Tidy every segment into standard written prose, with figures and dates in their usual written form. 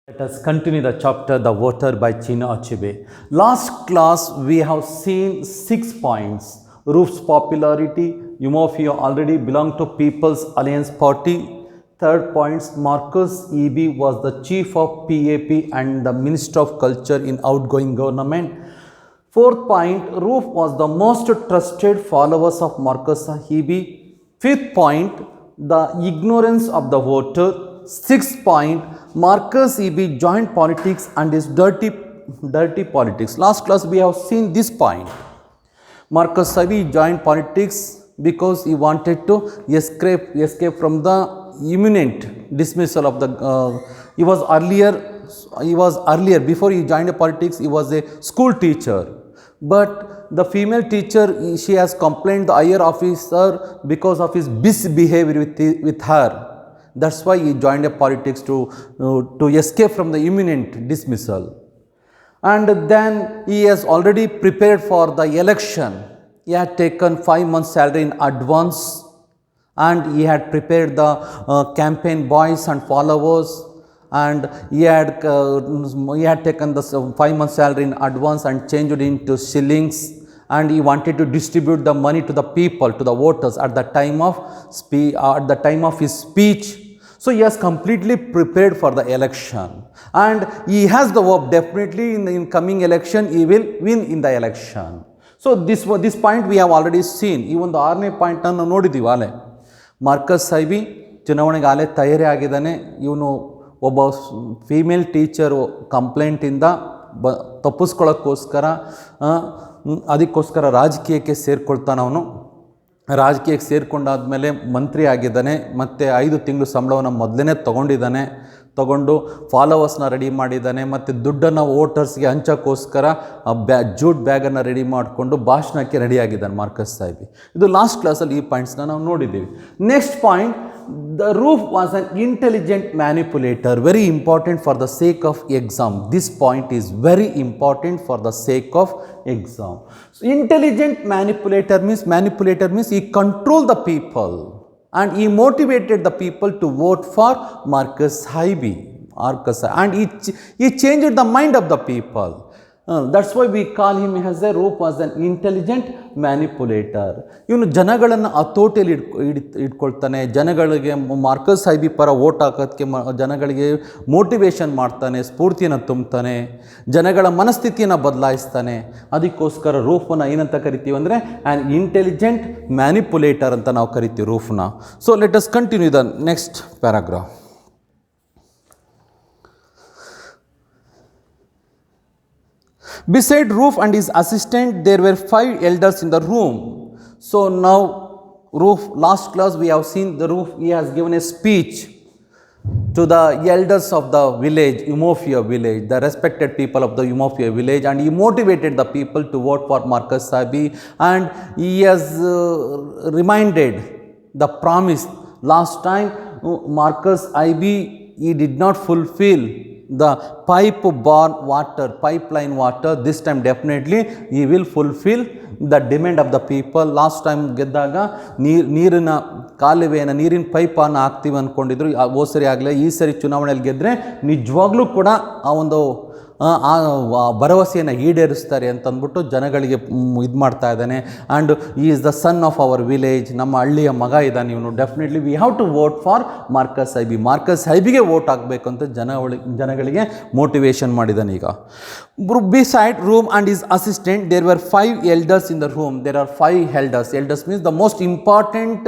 Let us continue the chapter The Voter by Chinna Achebe. Last class we have seen 6 points. Roof's popularity, Umofia already belonged to People's Alliance Party. Third point, Marcus E.B. was the chief of PAP and the Minister of Culture in outgoing government. Fourth point, Roof was the most trusted followers of Marcus E.B. Fifth point, the ignorance of the voter. Sixth point, Marcus E.B. joined politics and his dirty politics. Last class we have seen this point. Marcus E.B. joined politics because he wanted to escape from the imminent dismissal of the. He was earlier before he joined politics. He was a school teacher, but the female teacher, she has complained the higher officer because of his misbehavior with her. That's why he joined politics to escape from the imminent dismissal. And then he has already prepared for the election. He had taken 5 months salary in advance, and he had prepared the campaign boys and followers, and he had taken the 5 months salary in advance and changed it into shillings, and he wanted to distribute the money to the people, to the voters at the time of his speech. So he has completely prepared for the election, and he has the hope definitely in coming election he will win in the election. So this point we have already seen. Even the 6ನೇ point ಅನ್ನು ನೋಡಿದ್ದೀವಿ ಆಲೆ. Marcus IB ಚುನಾವಣೆಗೆ ಆಲೆ ತಯಾರಿ ಆಗಿದ್ದಾನೆ. ಇವನು ಒಬ್ಬ female teacher ಕಂಪ್ಲೇಂಟಿಂದ ತಪ್ಪಿಸ್ಕೊಳ್ಳೋಕ್ಕೋಸ್ಕರ ಅದಕ್ಕೋಸ್ಕರ ರಾಜಕೀಯಕ್ಕೆ ಸೇರಿಕೊಳ್ತಾನೆ. ಅವನು ರಾಜಕೀಯಕ್ಕೆ ಸೇರಿಕೊಂಡಾದ್ಮೇಲೆ ಮಂತ್ರಿ ಆಗಿದ್ದಾನೆ, ಮತ್ತು 5 ತಿಂಗಳು ಸಂಬಳವನ್ನು ಮೊದಲೇ ತಗೊಂಡು ಫಾಲೋವರ್ಸ್ನ ರೆಡಿ ಮಾಡಿದ್ದಾನೆ, ಮತ್ತು ದುಡ್ಡನ್ನು ವೋಟರ್ಸ್ಗೆ ಹಂಚೋಕ್ಕೋಸ್ಕರ ಜೂಟ್ ಬ್ಯಾಗನ್ನು ರೆಡಿ ಮಾಡಿಕೊಂಡು ಭಾಷಣಕ್ಕೆ ರೆಡಿ ಆಗಿದ್ದಾನೆ ಮಾರ್ಕಸ್ ಸಾಹೇಬಿ. ಇದು ಲಾಸ್ಟ್ ಕ್ಲಾಸಲ್ಲಿ ಈ ಪಾಯಿಂಟ್ಸ್ನ ನಾವು ನೋಡಿದ್ದೀವಿ. Next point, the Roof was an intelligent manipulator, very important for the sake of exam. This point is very important for the sake of exam. So, intelligent manipulator means he controlled the people and he motivated the people to vote for Marcus Haiby. And he changed the mind of the people. That's why we call him as a Roof was an intelligent manipulator. ಇವನು ಜನಗಳನ್ನು ಹತೋಟಿಯಲ್ಲಿ ಇಟ್ಕೊಳ್ತಾನೆ, ಜನಗಳಿಗೆ Marcus ಹೈಬಿ ಪರ vote ಹಾಕೋದಕ್ಕೆ ಜನಗಳಿಗೆ motivation ಮಾಡ್ತಾನೆ, ಸ್ಫೂರ್ತಿಯನ್ನು ತುಂಬ್ತಾನೆ, ಜನಗಳ ಮನಸ್ಥಿತಿಯನ್ನು ಬದಲಾಯಿಸ್ತಾನೆ. ಅದಕ್ಕೋಸ್ಕರ ರೂಫನ್ನು ಏನಂತ ಕರಿತೀವಿ ಅಂದರೆ ಆ್ಯನ್ ಇಂಟೆಲಿಜೆಂಟ್ ಮ್ಯಾನಿಪುಲೇಟರ್ ಅಂತ ನಾವು ಕರಿತೀವಿ ರೂಫ್ನ. So let us continue the next paragraph. Beside Roof and his assistant, there were 5 elders in the room. So now Roof, last class we have seen the Roof, he has given a speech to the elders of the village, Umofia village, the respected people of the Umofia village, and he motivated the people to vote for Marcus Haiby, and he has reminded the promise. Last time Marcus Haiby, he did not fulfill the pipeline water. This time definitely he will fulfill the demand of the people. Last time ಗೆದ್ದಾಗ ನೀರಿನ ಕಾಲುವೆಯನ್ನು ನೀರಿನ ಪೈಪನ್ನು ಹಾಕ್ತೀವಿ ಅಂದ್ಕೊಂಡಿದ್ರು. ಹೋದ ಸರಿ ಆಗಲೇ, ಈ ಸರಿ ಚುನಾವಣೆಯಲ್ಲಿ ಗೆದ್ದರೆ ನಿಜವಾಗ್ಲೂ ಕೂಡ ಆ ಒಂದು ಭರವಸೆಯನ್ನು ಈಡೇರಿಸ್ತಾರೆ ಅಂತಂದ್ಬಿಟ್ಟು ಜನಗಳಿಗೆ ಇದು ಮಾಡ್ತಾ ಇದ್ದಾನೆ. And he is the son of our village, ನಮ್ಮ ಹಳ್ಳಿಯ ಮಗ ಇದ್ದಾನೆ ಇವನು. Definitely we have to vote for Marcus Ibe. Marcus ಹೈಬಿಗೆ ವೋಟ್ ಹಾಕಬೇಕು ಅಂತ ಜನಗಳಿಗೆ ಮೋಟಿವೇಶನ್ ಮಾಡಿದ್ದಾನೆ. ಈಗ beside room and his assistant, there were 5 elders in the room. There are 5 elders. Elders means the most important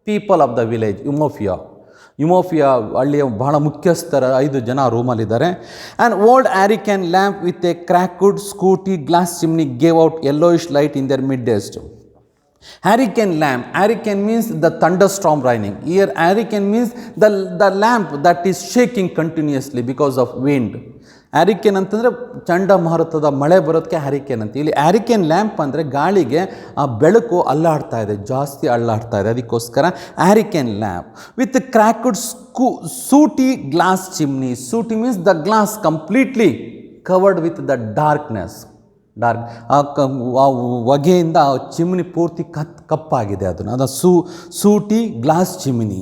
people of the village, ಯುಮೋಫಿಯಾ ಹಳ್ಳಿಯ ಬಹಳ ಮುಖ್ಯಸ್ಥರ 5 ಜನ ರೂಮಲ್ಲಿದ್ದಾರೆ. And old hurricane lamp with a cracked sooty glass chimney gave out yellowish light in their midst. Hurricane lamp. Hurricane means the thunderstorm raining. Here hurricane means the lamp that is shaking continuously because of wind. Harry Kane ಅಂತಂದರೆ ಚಂಡಮಾರುತದ ಮಳೆ ಬರೋದಕ್ಕೆ Harry Kane ಅಂತ. ಇಲ್ಲಿ Harry Kane lamp ಅಂದರೆ ಗಾಳಿಗೆ ಆ ಬೆಳಕು ಅಲ್ಲಾಡ್ತಾ ಇದೆ, ಜಾಸ್ತಿ ಅಲ್ಲಾಡ್ತಾ ಇದೆ, ಅದಕ್ಕೋಸ್ಕರ ಹ್ಯಾರಿಕೇನ್ ಲ್ಯಾಂಪ್ ವಿತ್ ಕ್ರ್ಯಾಕ್ಡ್ ಸೂಟಿ ಗ್ಲಾಸ್ ಚಿಮ್ನಿ. ಸೂಟಿ means the glass completely covered with the darkness. ಆ ಹೊಗೆಯಿಂದ ಚಿಮ್ನಿ ಪೂರ್ತಿ ಕಪ್ಪಾಗಿದೆ. ಅದು ಸೂಟಿ glass chimney.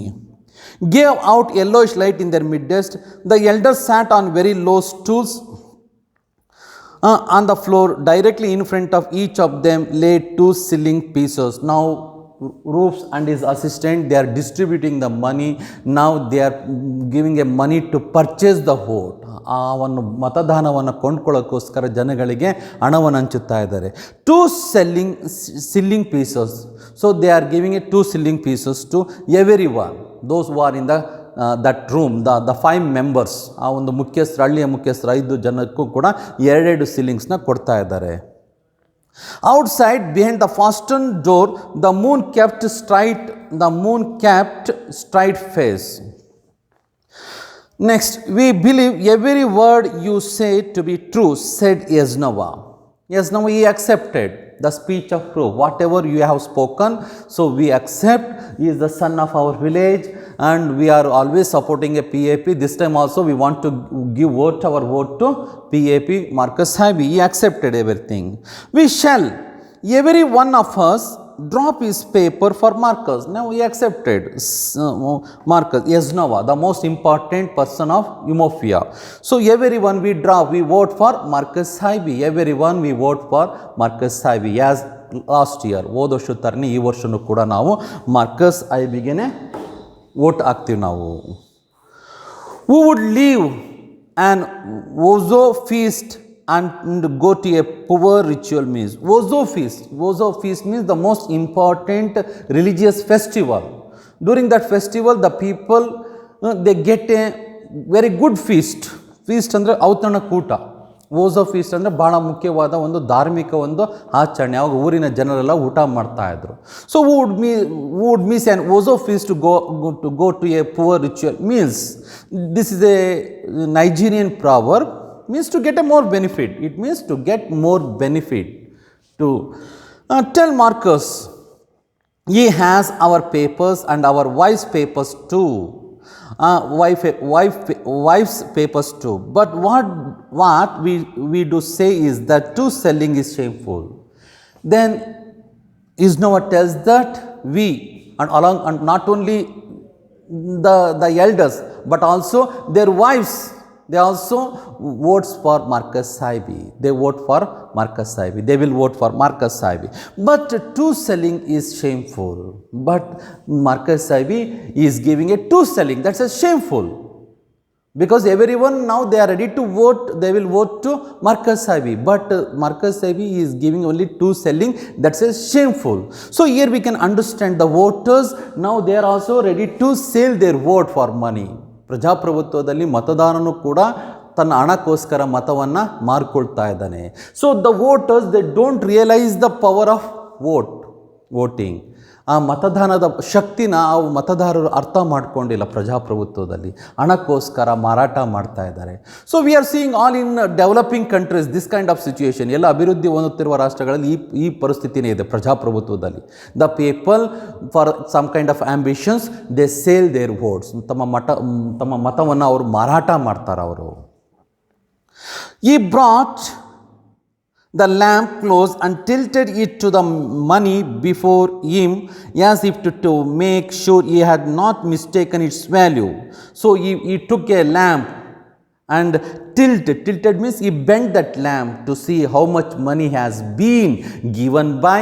gave out yellowish light in their midst. The elders sat on very low stools on the floor. Directly in front of each of them lay 2 shilling pieces. Now Roofs and his assistant, they are distributing the money. Now they are giving a money to purchase the vote. ಆ ಒಂದು ಮತದಾನವನ್ನು ಕೊಂಡ್ಕೊಳ್ಳೋಕ್ಕೋಸ್ಕರ ಜನಗಳಿಗೆ ಹಣವನ್ನು ಹಂಚುತ್ತಾ ಇದ್ದಾರೆ. 2 shilling pieces. So they are giving it 2 shilling pieces to everyone, those who are in that room, the 5 members. ಆ ಒಂದು ಮುಖ್ಯಸ್ಥರು, ಹಳ್ಳಿಯ ಮುಖ್ಯಸ್ಥರು 5 ಜನಕ್ಕೂ ಕೂಡ 2 shillingsನ ಕೊಡ್ತಾ ಇದ್ದಾರೆ. Outside, behind the fastened door, the moon kept straight face. Next, we believe every word you say to be true, said Yesnova. Yesnova, he accepted the speech of proof. Whatever you have spoken, so we accept. He is the son of our village and we are always supporting a PAP. This time also we want to give our vote to PAP Marcus Haiby. He accepted everything. We shall, every one of us, drop his paper for Marcus. Now he accepted Marcus Yesnova, the most important person of Umofia. So everyone we drop, we vote for Marcus Haiby. Everyone we vote for Marcus Haiby. As last year, ಹೋದ ವರ್ಷ ತರನೇ ಈ ವರ್ಷನೂ ಕೂಡ ನಾವು Marcus ಹೈಬಿಗೆನೆ vote ಹಾಕ್ತೀವಿ ನಾವು. Who would leave an Ozo feast and go to a poor ritual means. Ozo feast means the most important religious festival. During that festival, the people they get a very good feast ಅಂದ್ರೆ ಔತಣ ಕೂಟ. ಓಝೋ feast ಅಂದರೆ ಭಾಳ ಮುಖ್ಯವಾದ ಒಂದು ಧಾರ್ಮಿಕ ಒಂದು ಆಚರಣೆ. ಆವಾಗ ಊರಿನ ಜನರೆಲ್ಲ ಊಟ ಮಾಡ್ತಾ ಇದ್ರು. So would means an ozo feast to go to a poor ritual means. This is a Nigerian proverb. Means to get a more benefit. It means to get more benefit. To tell Marcus, he has our papers and our wife's papers too. Wife's papers too. But what we do say is that 2 selling is shameful. Then Isnova tells that we and not only the elders but also their wives, they also votes for Marcus Haiby. They vote for Marcus Haiby. They will vote for Marcus Haiby. But 2 selling is shameful. But Marcus Haiby is giving a 2 selling. That's a shameful. Because everyone now they are ready to vote. They will vote to Marcus Haiby. But Marcus Haiby is giving only 2 selling. That's a shameful. So here we can understand the voters. Now they are also ready to sell their vote for money. ಪ್ರಜಾಪ್ರಭುತ್ವದಲ್ಲಿ ಮತದಾರನು ಕೂಡ ತನ್ನ ಹಣಕ್ಕೋಸ್ಕರ ಮತವನ್ನು ಮಾರ್ಕೊಳ್ತಾ ಇದ್ದಾನೆ. So the voters they don't realise the power of voting. ಆ ಮತದಾನದ ಶಕ್ತಿನ ಆ ಮತದಾರರು ಅರ್ಥ ಮಾಡ್ಕೊಂಡಿಲ್ಲ. ಪ್ರಜಾಪ್ರಭುತ್ವದಲ್ಲಿ ಹಣಕ್ಕೋಸ್ಕರ ಮಾರಾಟ ಮಾಡ್ತಾ ಇದ್ದಾರೆ. So we are seeing all in developing countries this kind of situation. ಎಲ್ಲ ಅಭಿವೃದ್ಧಿ ಹೊಂದುತ್ತಿರುವ ರಾಷ್ಟ್ರಗಳಲ್ಲಿ ಈ ಪರಿಸ್ಥಿತಿನೇ ಇದೆ ಪ್ರಜಾಪ್ರಭುತ್ವದಲ್ಲಿ. The people for some kind of ambitions they sell their votes. ತಮ್ಮ ಮತವನ್ನು ಅವರು ಮಾರಾಟ ಮಾಡ್ತಾರೆ ಅವರು. ಈ ಬ್ರಾಟ್ the lamp close and tilted it to the money before him as if to make sure he had not mistaken its value. So he took a lamp and tilted means he bent that lamp to see how much money has been given by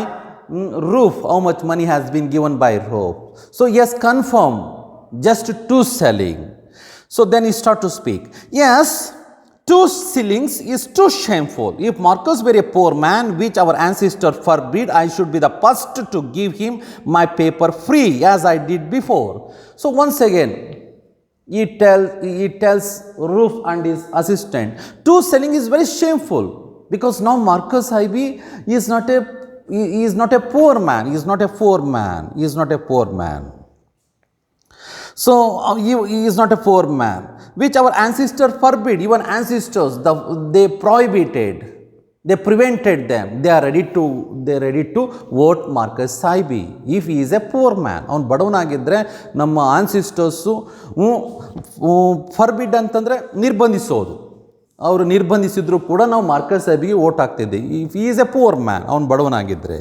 roof, how much money has been given by roof. So he has confirmed just 2 selling. So then he start to speak. Yes, 2 shillings is too shameful. If Marcus were a poor man, which our ancestor forbid, I should be the first to give him my paper free, as I did before. So once again, he tells Roof and his assistant, 2 selling is very shameful, because now Marcus Haiby is not a poor man. He is not a poor man. He is not a poor man. So he is not a poor man, which our ancestors forbid. Even ancestors, they prohibited, they prevented them. They are ready to vote Marcus Haiby if he is a poor man. ಅವನು ಬಡವನಾಗಿದ್ದರೆ ನಮ್ಮ ಆನ್ಸಿಸ್ಟರ್ಸು ಫರ್ಬಿಡ್ ಅಂತಂದರೆ ನಿರ್ಬಂಧಿಸೋದು. ಅವರು ನಿರ್ಬಂಧಿಸಿದ್ರು ಕೂಡ ನಾವು Marcus ಹೈಬಿಗೆ vote ಹಾಕ್ತಿದ್ದೆ if he is A poor man, ಅವನು ಬಡವನಾಗಿದ್ದರೆ.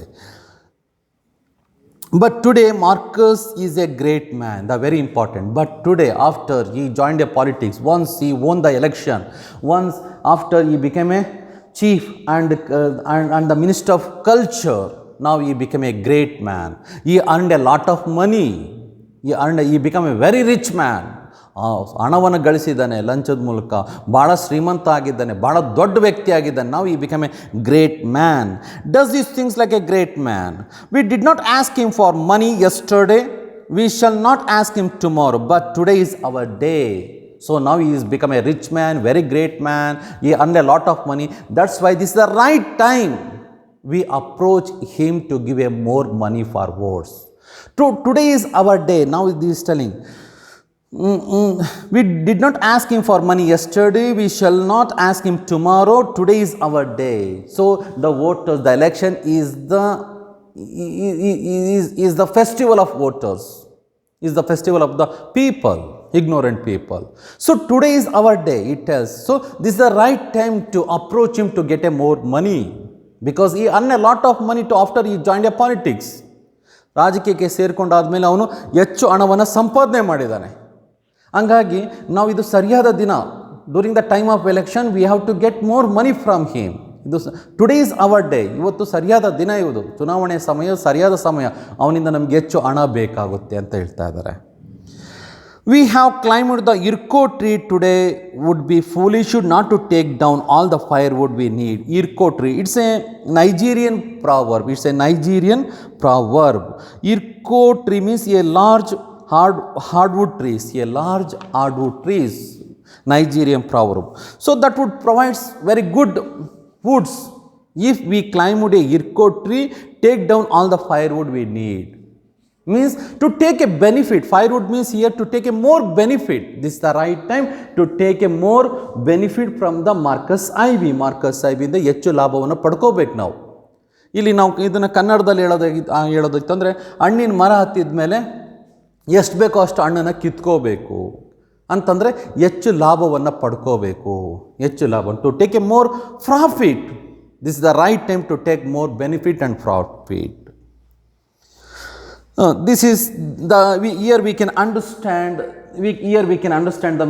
But today Marcus is a great man, the very important. But today, after he joined the politics, once he won the election, once after he became a chief and the minister of culture, now he became a great man. He earned a lot of money. He became a very rich man. ಹಣವನ್ನು ಗಳಿಸಿದ್ದಾನೆ ಲಂಚದ ಮೂಲಕ, ಭಾಳ ಶ್ರೀಮಂತ ಆಗಿದ್ದಾನೆ, ಭಾಳ ದೊಡ್ಡ ವ್ಯಕ್ತಿ ಆಗಿದ್ದಾನೆ. ನಾವು ಈ become A great man. Does these things like A great man. We did not ask him for money yesterday, we shall not ask him tomorrow, but today is our day. So now he is become a rich man, very great man. He earned a lot of money. That's why this is the right time we approach him to give a more money for votes. Today is our day. Now he is telling, we did not ask him for money yesterday, we shall not ask him tomorrow, today is our day. So the voters, the election is the festival of voters, is the festival of the people, ignorant people. So today is our day, it tells. So this is the right time to approach him to get a more money, because he earned a lot of money after he joined a politics. ರಾಜಕೀಯಕ್ಕೆ ಸೇರಿಕೊಂಡಾದ್ಮೇಲೆ ಅವನು ಹೆಚ್ಚು ಹಣವನ್ನು ಸಂಪಾದನೆ ಮಾಡಿದ್ದಾನೆ. ಹಂಗಾಗಿ ನಾವು ಇದು ಸರಿಯಾದ ದಿನ, during the time of election we have to get more money from him. ಇದು ಟುಡೇ ಈಸ್ ಅವರ್ ಡೇ. ಇವತ್ತು ಸರಿಯಾದ ದಿನ, ಇದು ಚುನಾವಣೆ ಸಮಯ, ಸರಿಯಾದ ಸಮಯ. ಅವನಿಂದ ನಮಗೆ ಹೆಚ್ಚು ಹಣ ಬೇಕಾಗುತ್ತೆ ಅಂತ ಹೇಳ್ತಾ ಇದ್ದಾರೆ. We have climbed the Irko tree today, would be foolish not to take down all the firewood we need. Irko tree, it's a Nigerian proverb. It's a Nigerian proverb. Irko tree means a large hardwood trees, a large hardwood trees. Nigerian proverb. So that would provide very good woods. If we climbed a Irko tree, take down all the firewood we need. Means to take a benefit. Firewood means here to take a more benefit. This is the right time to take a more benefit from the Marcus Ivy. Marcus Ivy ಇಂದ ಹೆಚ್ಚು ಲಾಭವನ್ನು ಪಡ್ಕೋಬೇಕು ನಾವು. ಇಲ್ಲಿ ನಾವು ಇದನ್ನು ಕನ್ನಡದಲ್ಲಿ ಹೇಳೋದಿತ್ತಂದರೆ, ಹಣ್ಣಿನ ಮರ ಹತ್ತಿದ ಮೇಲೆ ಎಷ್ಟು ಬೇಕೋ ಅಷ್ಟು ಹಣ್ಣನ್ನು ಕಿತ್ಕೋಬೇಕು ಅಂತಂದರೆ ಹೆಚ್ಚು ಲಾಭವನ್ನು ಪಡ್ಕೋಬೇಕು. ಹೆಚ್ಚು ಲಾಭ, to take a more profit. This is the right time to take more benefit and profit. This is the here we can understand the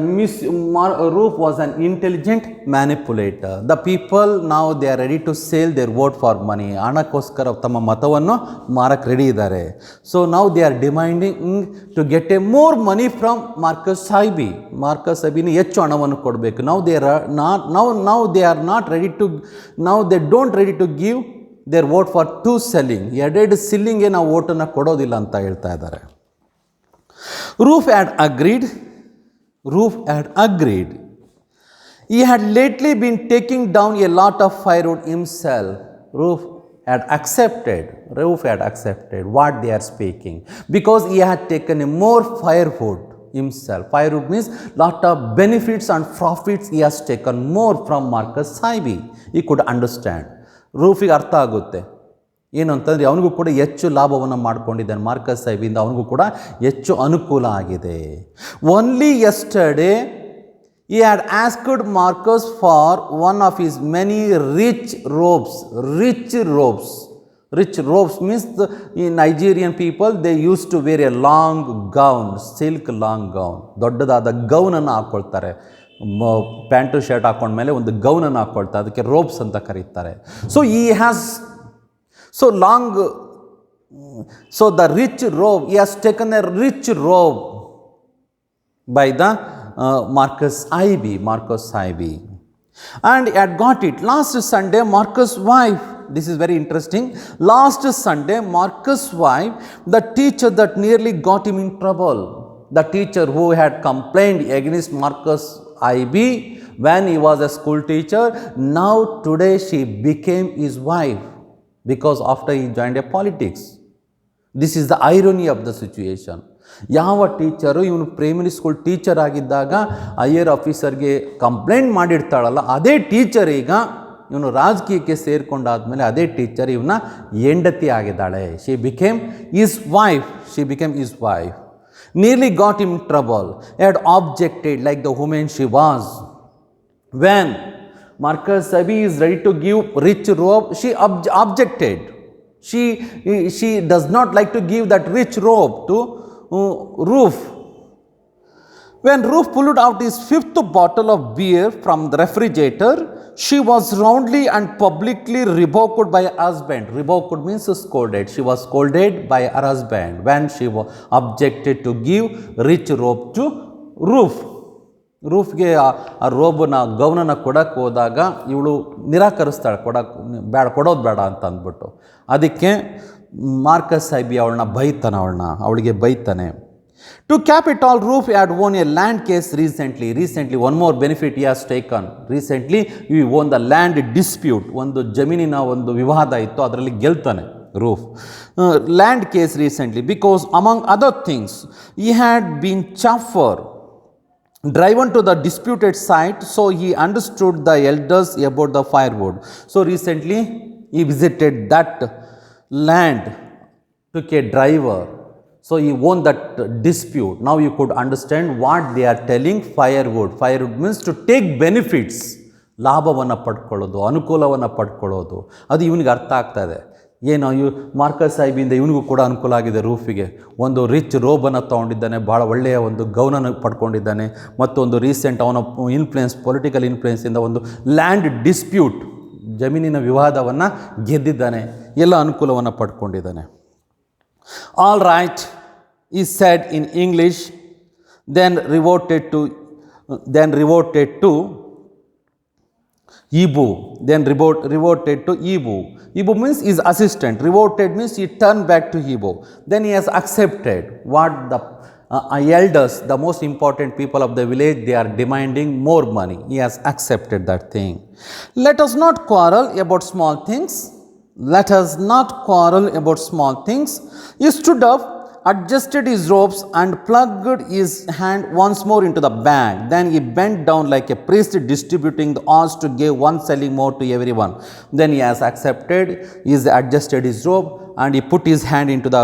Roof was an intelligent manipulator. The people now they are ready to sell their vote for money. ಹಣಕ್ಕೋಸ್ಕರ ತಮ್ಮ ಮತವನ್ನು ಮಾರಕ್ಕೆ ready ಇದ್ದಾರೆ. So now they are demanding to get a more money from Marcus Ivy. Marcus Ivy ಹೆಚ್ಚು ಹಣವನ್ನು ಕೊಡಬೇಕು. Now they are not ready to, now they don't ready to give their vote for two selling. ಎರಡೆರಡು ಸಿಲ್ಲಿಂಗ್ಗೆ ನಾವು ವೋಟನ್ನು ಕೊಡೋದಿಲ್ಲ ಅಂತ ಹೇಳ್ತಾ ಇದ್ದಾರೆ. Roof had agreed. He had lately been taking down a lot of firewood himself. Roof had accepted what they are speaking, because he had taken a more firewood himself. Firewood means lot of benefits and profits he has taken more from Marcus Ivy. He could understand. ರೂಫಿಗೆ ಅರ್ಥ ಆಗುತ್ತೆ ಏನು ಅಂತಂದರೆ, ಅವನಿಗೂ ಕೂಡ ಹೆಚ್ಚು ಲಾಭವನ್ನು ಮಾಡ್ಕೊಂಡಿದ್ದಾನೆ. Marcus ಐವಿಯಿಂದ ಅವನಿಗೂ ಕೂಡ ಹೆಚ್ಚು ಅನುಕೂಲ ಆಗಿದೆ. Only yesterday he had asked Marcus for one of his many rich robes. Rich robes means in Nigerian people they used to wear a long gown, silk long gown. ದೊಡ್ಡದಾದ ಗೌನನ್ನು ಹಾಕ್ಕೊಳ್ತಾರೆ. ಪ್ಯಾಂಟು ಶರ್ಟ್ ಹಾಕೊಂಡ್ಮೇಲೆ ಒಂದು ಗೌನನ್ನು ಹಾಕ್ಕೊಳ್ತಾರೆ, ಅದಕ್ಕೆ ರೋಬ್ಸ್ ಅಂತ ಕರೀತಾರೆ. So he has so long, so the rich robe, he has taken a rich robe by the Marcus Ivy. And he had got it. Last Sunday, Marcus' wife, this is very interesting. Last Sunday, Marcus' wife, the teacher that nearly got him in trouble, the teacher who had complained against Marcus Ivy when he was a school teacher, now today she became his wife, because after he joined a politics. This is the irony of the situation. ಯಾವ teacher ಇವನು primary school teacher ಆಗಿದ್ದಾಗ higher ಆಫೀಸರ್ಗೆ complaint ಮಾಡಿರ್ತಾಳಲ್ಲ, ಅದೇ teacher ಈಗ ಇವನು ರಾಜಕೀಯಕ್ಕೆ ಸೇರಿಕೊಂಡಾದ್ಮೇಲೆ ಅದೇ teacher ಇವನ ಹೆಂಡತಿ ಆಗಿದ್ದಾಳೆ. She became his wife. Nearly got him in trouble. He had objected like the woman she was. When Marcus Ivy is ready to give rich robe, she objected. She does not like to give that rich robe to Ruth. When Ruth pulled out his fifth bottle of beer from the refrigerator, she was roundly and publicly rebuked by her husband. Rebuked means scolded. She was scolded by her husband when she objected to give rich robe to Ruth. ರೂಫ್ಗೆ ಆ ರೋಬನ ಗೌನನ ಕೊಡಕ್ಕೆ ಹೋದಾಗ ಇವಳು ನಿರಾಕರಿಸ್ತಾಳೆ, ಕೊಡೋದು ಬೇಡ ಅಂತ ಅಂದ್ಬಿಟ್ಟು. ಅದಕ್ಕೆ Marcus ಸಾಹೇಬಿ ಅವಳಿಗೆ ಬೈತಾನೆ. To cap it all, Ruth had won a land case recently. One more benefit he has taken. Recently, he won the land dispute. ಒಂದು ಜಮೀನಿನ ಒಂದು ವಿವಾದ ಇತ್ತು, ಅದರಲ್ಲಿ ಗೆಲ್ತಾನೆ Ruth. Land case recently because among other things, he had been chauffeur. Driven to the disputed site, so he understood the elders about the firewood. So recently he visited that land, took a driver, so he won that dispute. Now you could understand what they are telling. Firewood means to take benefits, ಲಾಭವನ್ನು ಪಡ್ಕೊಳ್ಳೋದು, ಅನುಕೂಲವನ್ನು ಪಡ್ಕೊಳ್ಳೋದು. ಅದು ಇವನಿಗೆ ಅರ್ಥ ಆಗ್ತಾ ಇದೆ. ಏನು Marcus ಸಾಹೇಬಿಂದ ಇವನಿಗೂ ಕೂಡ ಅನುಕೂಲ ಆಗಿದೆ. ರೂಫಿಗೆ ಒಂದು ರಿಚ್ ರೋಬನ್ನು ತೊಗೊಂಡಿದ್ದಾನೆ, ಭಾಳ ಒಳ್ಳೆಯ ಒಂದು ಗೌನನ ಪಡ್ಕೊಂಡಿದ್ದಾನೆ, ಮತ್ತೊಂದು ರೀಸೆಂಟ್ ಅವನ ಪೊಲಿಟಿಕಲ್ ಇನ್ಫ್ಲುಯೆನ್ಸಿಂದ ಒಂದು ಲ್ಯಾಂಡ್ ಡಿಸ್ಪ್ಯೂಟ್, ಜಮೀನಿನ ವಿವಾದವನ್ನು ಗೆದ್ದಿದ್ದಾನೆ, ಎಲ್ಲ ಅನುಕೂಲವನ್ನು ಪಡ್ಕೊಂಡಿದ್ದಾನೆ. All right he said in English, then reverted to Ibu, then reverted to Ibu. Ibu means his assistant. Reverted means he turned back to Ibu. Then he has accepted what the elders, the most important people of the village, they are demanding more money. He has accepted that thing. Let us not quarrel about small things. He stood up, adjusted his ropes and plugged his hand once more into the bag. Then he bent down like a priest distributing the odds to give one shilling more to everyone. Then he has accepted, he has adjusted his rope and he put his hand into the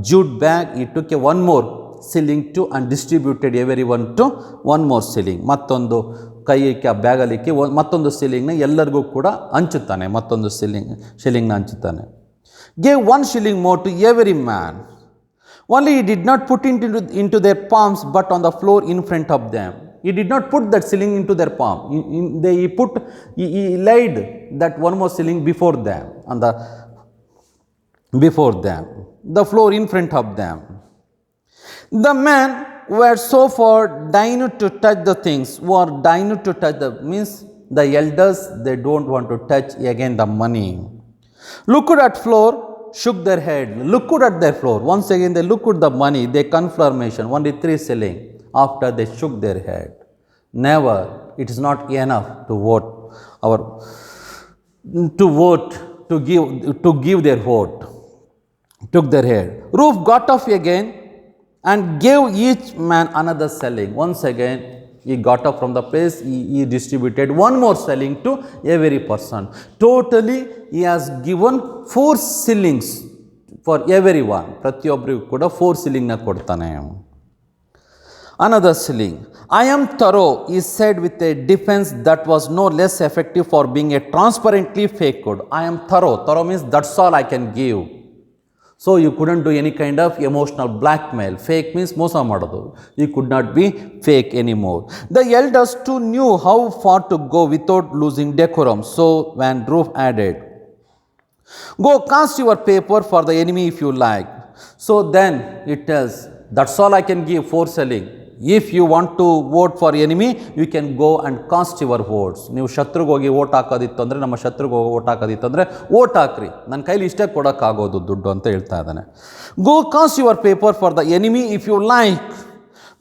jute bag. He took one more shilling to and distributed everyone to one more shilling. ಮತ್ತೊಂದು ಕೈಗೆ ಬ್ಯಾಗಲಿಕ್ಕೆ ಮತ್ತೊಂದು ಶಿಲ್ಲಿಂಗ್ನ ಎಲ್ಲರಿಗೂ ಕೂಡ ಹಂಚುತ್ತಾನೆ, ಮತ್ತೊಂದು ಶಿಲ್ಲಿಂಗ್ನ ಹಂಚುತ್ತಾನೆ. Gave 1 shilling more to every man. Only he did not put it into their palms, but on the floor in front of them. He did not put that shilling into their palm. He laid that one more shilling before them, the floor in front of them. The men were so far dying to touch the things, means the elders, they don't want to touch again the money. Looked at floor, shook their head, looked at their floor. Once again they looked at the money, they confirmation, only 3 shilling. After they shook their head. Never, it is not enough to give their vote. Took their head. Ruth got off again and gave each man another shilling. Once again he got up from the place, he distributed one more shilling to every person. Totally he has given 4 shillings for everyone. ಪ್ರತಿಯೊಬ್ಬರಿಗೂ ಕೂಡ 4 shilling ನ ಕೊಡ್ತಾನೆ. Another shilling. I am thorough, he said with a defense that was no less effective for being a transparently fake code. I am thorough. Thorough means that's all I can give. So you couldn't do any kind of emotional blackmail. Fake means mosa madodu. You could not be fake anymore. The elders too knew how far to go without losing decorum. So when Ruth added, go cast your paper for the enemy if you like. So then it tells, that's all I can give, 4 shilling. If you want to vote for enemy, you can go and cast your votes. ನೀವು ಶತ್ರುಗೆ ಹೋಗಿ vote ಹಾಕೋದಿತ್ತು ಅಂದರೆ, ನಮ್ಮ ಶತ್ರುಗೆ ಹೋಗಿ vote ಹಾಕೋದಿತ್ತು ಅಂದರೆ vote ಹಾಕ್ರಿ, ನನ್ನ ಕೈಲಿ ಇಷ್ಟೇ ಕೊಡೋಕ್ಕಾಗೋದು ದುಡ್ಡು ಅಂತ ಹೇಳ್ತಾ ಇದ್ದಾನೆ. Go cast your paper for the enemy if you like.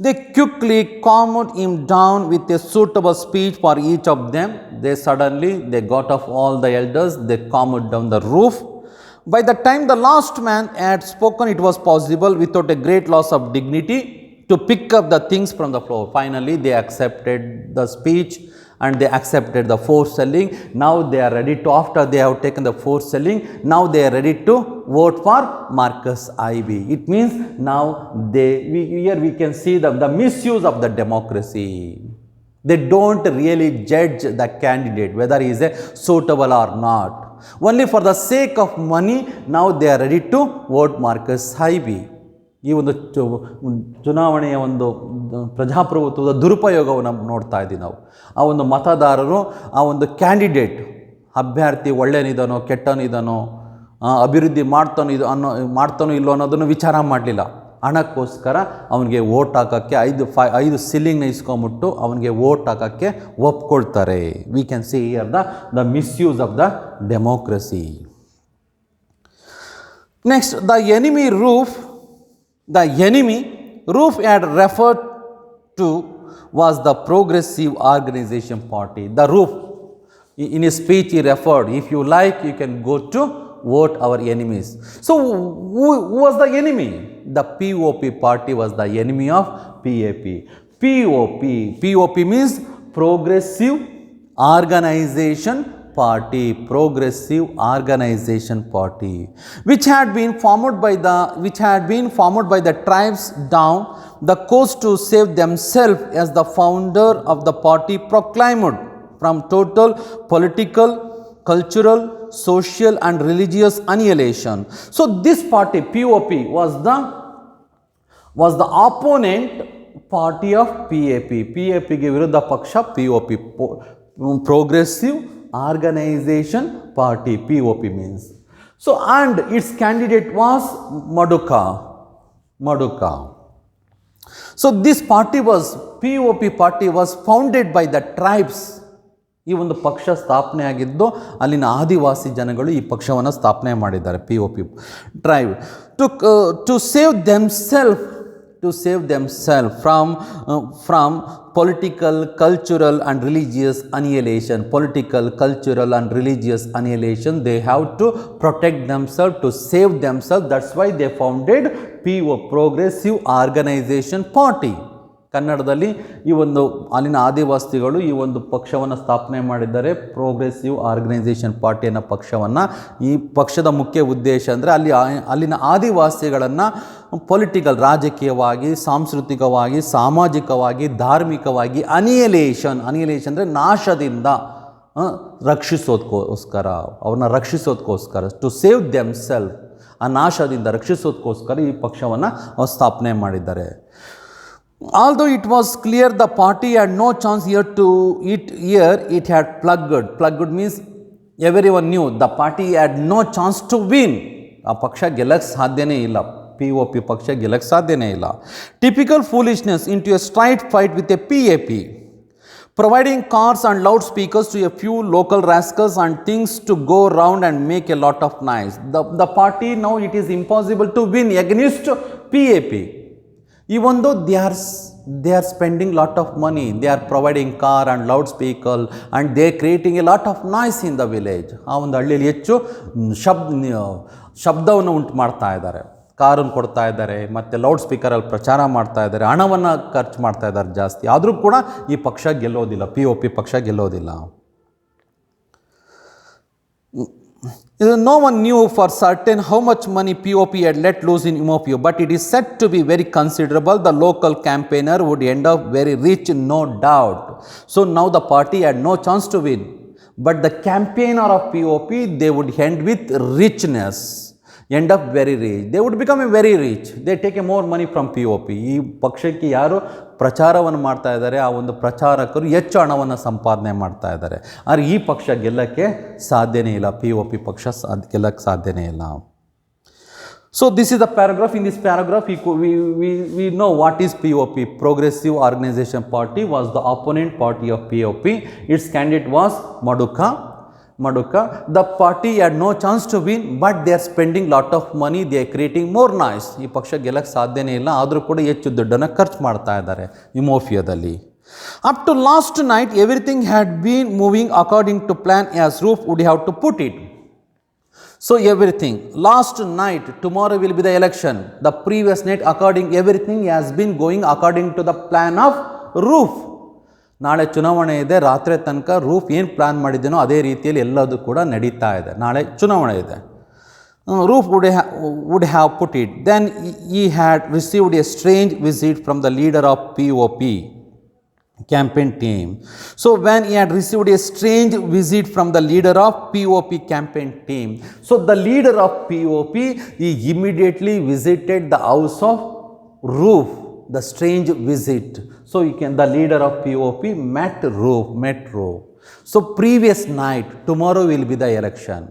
They quickly calmed him down with a suitable speech for each of them. They got off all the elders, they calmed down the roof. By the time the last man had spoken, it was possible without a great loss of dignity to pick up the things from the floor. Finally, they accepted the speech and they accepted the 4 shilling. Now they are ready to, after they have taken the 4 shilling, now they are ready to vote for Marcus IB. It means now here we can see the misuse of the democracy. They don't really judge the candidate whether he is a suitable or not. Only for the sake of money, now they are ready to vote Marcus Haiby. ಈ ಒಂದು ಚುನಾವಣೆಯ ಒಂದು ಪ್ರಜಾಪ್ರಭುತ್ವದ ದುರುಪಯೋಗವನ್ನು ನೋಡ್ತಾ ಇದ್ದೀವಿ ನಾವು. ಆ ಒಂದು ಮತದಾರರು ಆ ಒಂದು ಕ್ಯಾಂಡಿಡೇಟ್ ಅಭ್ಯರ್ಥಿ ಒಳ್ಳೆಯನಿದನೋ ಕೆಟ್ಟನಿದನೋ ಅಭಿವೃದ್ಧಿ ಮಾಡ್ತಾನೋ ಇಲ್ಲೋ ಅನ್ನೋದನ್ನು ವಿಚಾರ ಮಾಡಲಿಲ್ಲ. ಹಣಕ್ಕೋಸ್ಕರ ಅವನಿಗೆ ವೋಟ್ ಹಾಕೋಕ್ಕೆ ಐದು ಸಿಲ್ಲಿಂಗ್ನ ಇಸ್ಕೊಂಬಿಟ್ಟು ಅವನಿಗೆ ವೋಟ್ ಹಾಕೋಕ್ಕೆ ಒಪ್ಕೊಳ್ತಾರೆ. We can see here the misuse of the democracy. Next, the enemy Roof had referred to was the Progressive Organization Party. The Roof, in his speech he referred, if you like you can go to vote our enemies. So who was the enemy? The POP party was the enemy of PAP. POP means Progressive Organization Party, Progressive Organization Party, which had been formed by the tribes down the coast to save themselves, as the founder of the party proclaimed, from total political, cultural, social and religious annihilation. So this party POP was the opponent party of PAP. PAP ಗೆ ವಿರುದ್ಧ ಪಕ್ಷ POP, Progressive Organization Party, POP means. So, and its candidate was Maduka. So this party POP party was founded by the tribes. ಈ ಒಂದು ಪಕ್ಷ ಸ್ಥಾಪನೆ ಆಗಿದ್ದು ಅಲ್ಲಿನ ಆದಿವಾಸಿ ಜನಗಳು ಈ ಪಕ್ಷವನ್ನು ಸ್ಥಾಪನೆ ಮಾಡಿದ್ದಾರೆ. POP tribe to save themselves from political, cultural and religious annihilation. They have to protect themselves, to save themselves. That's why they founded Progressive Organization Party. ಕನ್ನಡದಲ್ಲಿ ಈ ಒಂದು ಅಲ್ಲಿನ ಆದಿವಾಸಿಗಳು ಈ ಒಂದು ಪಕ್ಷವನ್ನು ಸ್ಥಾಪನೆ ಮಾಡಿದ್ದಾರೆ, ಪ್ರೋಗ್ರೆಸಿವ್ ಆರ್ಗನೈಸೇಷನ್ ಪಾರ್ಟಿ ಅನ್ನೋ ಪಕ್ಷವನ್ನು. ಈ ಪಕ್ಷದ ಮುಖ್ಯ ಉದ್ದೇಶ ಅಂದರೆ ಅಲ್ಲಿನ ಆದಿವಾಸಿಗಳನ್ನು ಪೊಲಿಟಿಕಲ್, ರಾಜಕೀಯವಾಗಿ, ಸಾಂಸ್ಕೃತಿಕವಾಗಿ, ಸಾಮಾಜಿಕವಾಗಿ, ಧಾರ್ಮಿಕವಾಗಿ ಅನಿಹಿಲೇಷನ್ ಅಂದರೆ ನಾಶದಿಂದ ಅವ್ರನ್ನ ರಕ್ಷಿಸೋದಕ್ಕೋಸ್ಕರ, ಟು ಸೇವ್ ದೆಮ್ಸೆಲ್ಫ್, ಆ ನಾಶದಿಂದ ರಕ್ಷಿಸೋದಕ್ಕೋಸ್ಕರ ಈ ಪಕ್ಷವನ್ನು ಸ್ಥಾಪನೆ ಮಾಡಿದ್ದಾರೆ. Although it was clear the party had no chance it had plugged means everyone knew the party had no chance to win. ಆ ಪಕ್ಷ ಗೆಲ್ಲಕ್ಕೆ ಸಾಧ್ಯನೇ ಇಲ್ಲ, POP ಪಕ್ಷ ಗೆಲ್ಲಕ್ಕೆ ಸಾಧ್ಯನೇ ಇಲ್ಲ. Typical foolishness into a straight fight with a PAP, providing cars and loudspeakers to a few local rascals and things to go round and make a lot of noise. The party, now it is impossible to win against PAP. Even though they are spending lot of money, they are providing car and loudspeaker and they are creating a lot of noise in the village. ಆ ಒಂದು ಹಳ್ಳಿಯಲ್ಲಿ ಹೆಚ್ಚು ಶಬ್ದವನ್ನು ಉಂಟು ಮಾಡ್ತಾ ಇದ್ದಾರೆ, ಕಾರನ್ನು ಕೊಡ್ತಾ ಇದ್ದಾರೆ, ಮತ್ತು ಲೌಡ್ ಸ್ಪೀಕರಲ್ಲಿ ಪ್ರಚಾರ ಮಾಡ್ತಾ ಇದ್ದಾರೆ, ಹಣವನ್ನು ಖರ್ಚು ಮಾಡ್ತಾ ಇದ್ದಾರೆ ಜಾಸ್ತಿ. ಆದರೂ ಕೂಡ ಈ ಪಕ್ಷ ಗೆಲ್ಲೋದಿಲ್ಲ, POP ಪಕ್ಷ ಗೆಲ್ಲೋದಿಲ್ಲ. No one knew for certain how much money POP had let loose in Umofio, but it is said to be very considerable. The local campaigner would end up very rich, no doubt. So now the party had no chance to win, but the campaigner of POP, they would end with richness, end up very rich. They would become very rich. They take more money from POP. ಈ ಪಕ್ಷಕ್ಕೆ ಯಾರು ಪ್ರಚಾರವನ್ನು ಮಾಡ್ತಾ ಇದ್ದಾರೆ, ಆ ಒಂದು ಪ್ರಚಾರಕರು ಹೆಚ್ಚು ಹಣವನ್ನು ಸಂಪಾದನೆ ಮಾಡ್ತಾ ಇದ್ದಾರೆ. ಆದರೆ ಈ ಪಕ್ಷ ಗೆಲ್ಲಕ್ಕೆ ಸಾಧ್ಯನೇ ಇಲ್ಲ, POP ಪಕ್ಷ ಗೆಲ್ಲಕ್ಕೆ ಸಾಧ್ಯನೇ ಇಲ್ಲ. So this is the paragraph. In this paragraph we know what is POP. Progressive Organization Party was the opponent party of POP. Its candidate was Maduka. The party had no chance to win, but they are spending lot of money, they are creating more noise. ಈ ಪಕ್ಷ ಗೆಲ್ಲಕ್ಕೆ ಸಾಧ್ಯನೇ ಇಲ್ಲ, ಆದರೂ ಕೂಡ ಹೆಚ್ಚು ದುಡ್ಡನ್ನು ಖರ್ಚು ಮಾಡ್ತಾ ಇದ್ದಾರೆ ಇಮೋಫಿಯಾದಲ್ಲಿ. Up to last night everything had been moving according to plan, as Roof would have to put it. So everything, last night, tomorrow will be the election, the previous night everything has been going according to the plan of Roof. ನಾಳೆ ಚುನಾವಣೆ ಇದೆ, ರಾತ್ರಿ ತನಕ roof ಏನು plan ಮಾಡಿದ್ದೇನೋ ಅದೇ ರೀತಿಯಲ್ಲಿ ಎಲ್ಲದೂ ಕೂಡ ನಡೀತಾ ಇದೆ. ನಾಳೆ ಚುನಾವಣೆ ಇದೆ. Roof would have put it. Then he had received a strange visit from the leader of POP, campaign team. So when he had received a strange visit from the leader of POP campaign team. So the leader of POP, he immediately visited the house of Roof, the strange visit. So the leader of POP met Roof. So previous night, tomorrow will be the election.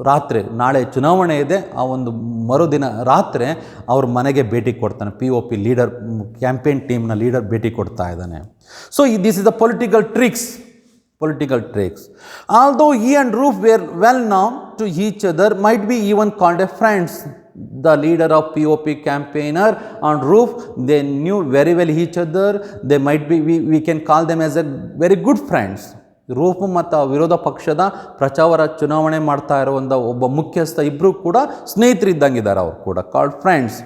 ರಾತ್ರಿ ನಾಳೆ ಚುನಾವಣೆ ಇದೆ, ಆ ಒಂದು ಮರುದಿನ ರಾತ್ರಿ ಅವ್ರ ಮನೆಗೆ ಭೇಟಿ ಕೊಡ್ತಾನೆ. POP ಲೀಡರ್, ಕ್ಯಾಂಪೇನ್ ಟೀಮ್ನ ಲೀಡರ್ ಭೇಟಿ ಕೊಡ್ತಾ ಇದ್ದಾನೆ. So this is the political tricks. Although he and Roof were well known to each other, might be even called a friends. The leader of POP campaigner and Roof, they knew very well each other. They might be, we can call them as a very good friends. ರೂಪ್ ಮತ್ತು ವಿರೋಧ ಪಕ್ಷದ ಪ್ರಚಾರ ಚುನಾವಣೆ ಮಾಡ್ತಾ ಇರುವಂಥ ಒಬ್ಬ ಮುಖ್ಯಸ್ಥ ಇಬ್ಬರು ಕೂಡ ಸ್ನೇಹಿತರಿದ್ದಂಗಿದ್ದಾರೆ, ಅವರು ಕೂಡ called friends.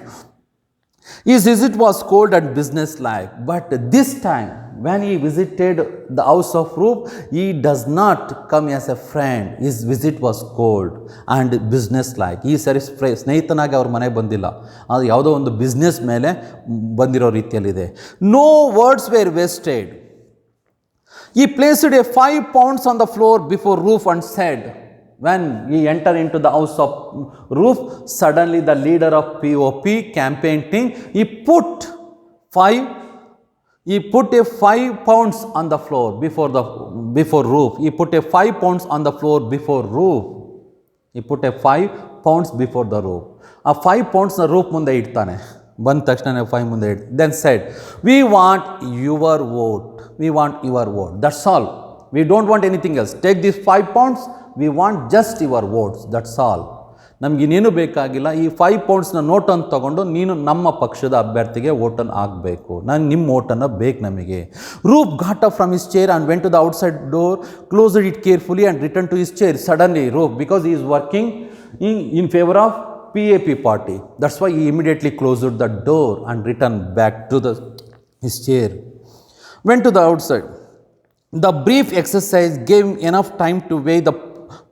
His visit was cold and business-like, but this time when he visited the house of Roof, he does not come as a friend. His visit was cold and business-like. ಈ ಸರಿ ಸ್ನೇಹಿತನಾಗಿ ಅವ್ರ ಮನೆಗೆ ಬಂದಿಲ್ಲ, ಅದು ಯಾವುದೋ ಒಂದು business ಮೇಲೆ ಬಂದಿರೋ ರೀತಿಯಲ್ಲಿದೆ. No words were wasted. He placed a 5 pounds on the floor before Roof and said, when he entered into the house of Roof, suddenly the leader of POP campaign team, he put a 5 pounds on the floor before Roof. He put a 5 pounds on the floor before Roof. He put a 5 pounds before the Roof. ಆ 5 pounds ನ ರೂಪ್ ಮುಂದೆ ಇಡ್ತಾನೆ. ಬಂದ ತಕ್ಷಣ 5 ಮುಂದೆ ಇಡ್ತಾನೆ. Then said, we want your vote. That's all. We don't want anything else. Take these 5 pounds. We want just your votes. That's all. ನಮ್ಗೆ ಇನ್ನೇನು ಬೇಕಾಗಿಲ್ಲ. ಈ 5 ಪೌಂಡ್ಸ್ನ ನೋಟನ್ನು ತಗೊಂಡು ನೀನು ನಮ್ಮ ಪಕ್ಷದ ಅಭ್ಯರ್ಥಿಗೆ ವೋಟನ್ನು ಹಾಕಬೇಕು. ನಿಮ್ಮ ವೋಟನ್ನು ಬೇಕು ನಮಗೆ. Roof got up from his chair and went to the outside door, closed it carefully and returned to his chair. Suddenly Roof, because he is working in favor of PAP party, that's why he immediately closed the door and returned back to his chair. Went to the outside. The brief exercise gave him enough time to weigh the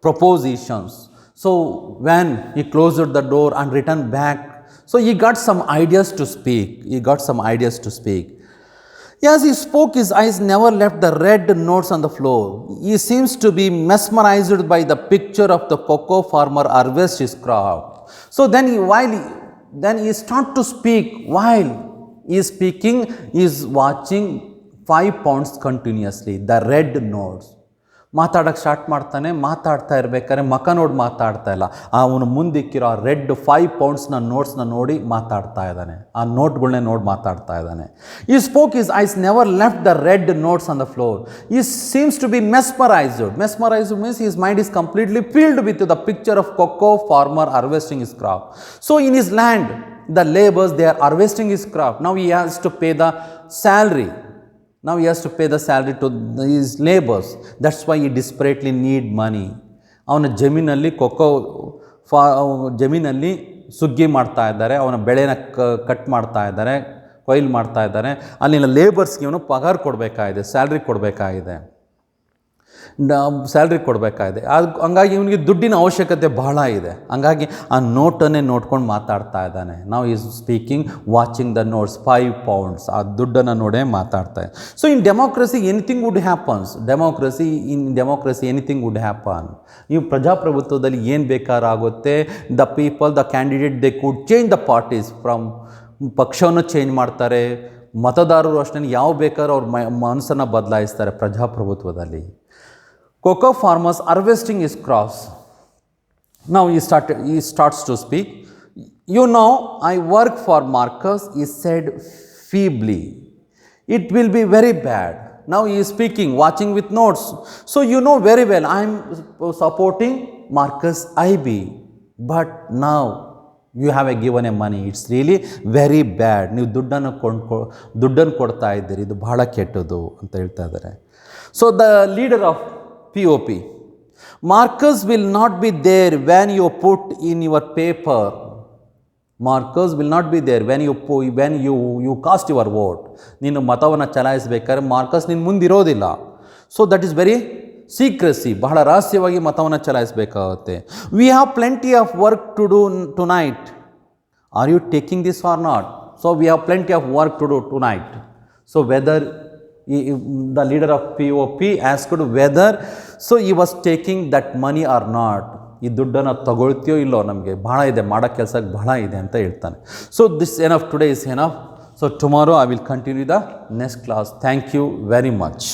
propositions. So when he closed the door and returned back, so he got some ideas to speak. As he spoke, his eyes never left the red notes on the floor. He seems to be mesmerized by the picture of the cocoa farmer harvest his crop. So then he start to speak. While he is speaking, he is watching 5 pounds continuously, the red notes. ಮಾತಾಡೋಕ್ಕೆ start ಮಾಡ್ತಾನೆ. ಮಾತಾಡ್ತಾ ಇರ್ಬೇಕಾದ್ರೆ ಮಕ ನೋಡಿ ಮಾತಾಡ್ತಾ ಇಲ್ಲ, ಅವನು ಮುಂದಿಕ್ಕಿರೋ ಆ ರೆಡ್ 5 ಪೌಂಡ್ಸ್ನ ನೋಟ್ಸ್ನ ನೋಡಿ ಮಾತಾಡ್ತಾ ಇದ್ದಾನೆ. ಆ ನೋಟ್ಗಳನ್ನೇ ನೋಡಿ ಮಾತಾಡ್ತಾ ಇದ್ದಾನೆ. He spoke, his eyes never left the red notes on the floor. He seems to be mesmerized means his mind is completely filled with the picture of cocoa farmer harvesting his crop. So in his land the laborers, they are harvesting his crop. Now he has to pay the salary. To his laborers. That's why he desperately need money. ಅವನ ಜಮೀನಲ್ಲಿ ಜಮೀನಲ್ಲಿ ಸುಗ್ಗಿ ಮಾಡ್ತಾ ಇದ್ದಾರೆ, ಅವನ ಬೆಳೆನ cut ಮಾಡ್ತಾ ಇದ್ದಾರೆ, ಕೊಯ್ಲು ಮಾಡ್ತಾ ಇದ್ದಾರೆ. ಅಲ್ಲಿನ ಲೇಬರ್ಸ್ಗೆ ಇವನು ಪಗಾರ ಕೊಡಬೇಕಾಗಿದೆ, ಸ್ಯಾಲ್ರಿ ಕೊಡಬೇಕಾಗಿದೆ. ಹಂಗಾಗಿ ಇವನಿಗೆ ದುಡ್ಡಿನ ಅವಶ್ಯಕತೆ ಬಹಳ ಇದೆ. ಹಂಗಾಗಿ ಆ ನೋಟನ್ನೇ ನೋಡ್ಕೊಂಡು ಮಾತಾಡ್ತಾ ಇದ್ದಾನೆ. ನಾವು is speaking, watching the notes, 5 pounds, ಆ ದುಡ್ಡನ್ನು ನೋಡೇ ಮಾತಾಡ್ತಾ ಇದೆ. So in democracy anything would happens. Anything would happen. ನೀವು ಪ್ರಜಾಪ್ರಭುತ್ವದಲ್ಲಿ ಏನು ಬೇಕಾರಾಗುತ್ತೆ. The people, the candidate, they could change the parties from, ಪಕ್ಷವನ್ನು ಚೇಂಜ್ ಮಾಡ್ತಾರೆ. ಮತದಾರರು ಅಷ್ಟೇ ಯಾವ ಬೇಕಾದ್ರೂ ಅವ್ರ ಮನಸ್ಸನ್ನು ಬದಲಾಯಿಸ್ತಾರೆ ಪ್ರಜಾಪ್ರಭುತ್ವದಲ್ಲಿ. Cocoa farmers harvesting his crops. Now he starts to speak. You know, I work for Marcus, he said feebly. It will be very bad. Now he is speaking, watching with notes. So you know very well, I am supporting Marcus IB. But now you have given a money. It's really very bad. ನೀವು ದುಡ್ಡನ್ನು ಕೊಡ್ತಾ ಇದ್ದೀರಿ, ಇದು ಬಹಳ ಕೆಟ್ಟದು ಅಂತ ಹೇಳ್ತಾ ಇದ್ದಾರೆ. So the leader of POP, Marcus will not be there when you put in your paper. Marcus will not be there when you cast your vote. ನೀನು ಮತವನ್ನು ಚಲಾಯಿಸಬೇಕಾದ್ರೆ ಮಾರ್ಕಸ್ ನಿನ್ನ ಮುಂದಿರೋದಿಲ್ಲ. So that is very secrecy, ಬಹಳ ರಹಸ್ಯವಾಗಿ ಮತವನ್ನು ಚಲಾಯಿಸಬೇಕಾಗುತ್ತೆ. We have plenty of work to do tonight. Are you taking this or not? So we have plenty of work to do tonight. So whether the leader of POP asked whether so he was taking that money or not. ಈ ದುಡ್ಡನ್ನು ತಗೊಳ್ತೀಯೋ ಇಲ್ಲೋ, ನಮಗೆ ಭಾಳ ಇದೆ, ಮಾಡೋ ಕೆಲಸಕ್ಕೆ ಭಾಳ ಇದೆ ಅಂತ ಹೇಳ್ತಾನೆ. So this enough today is enough. So tomorrow I will continue the next class. Thank you very much.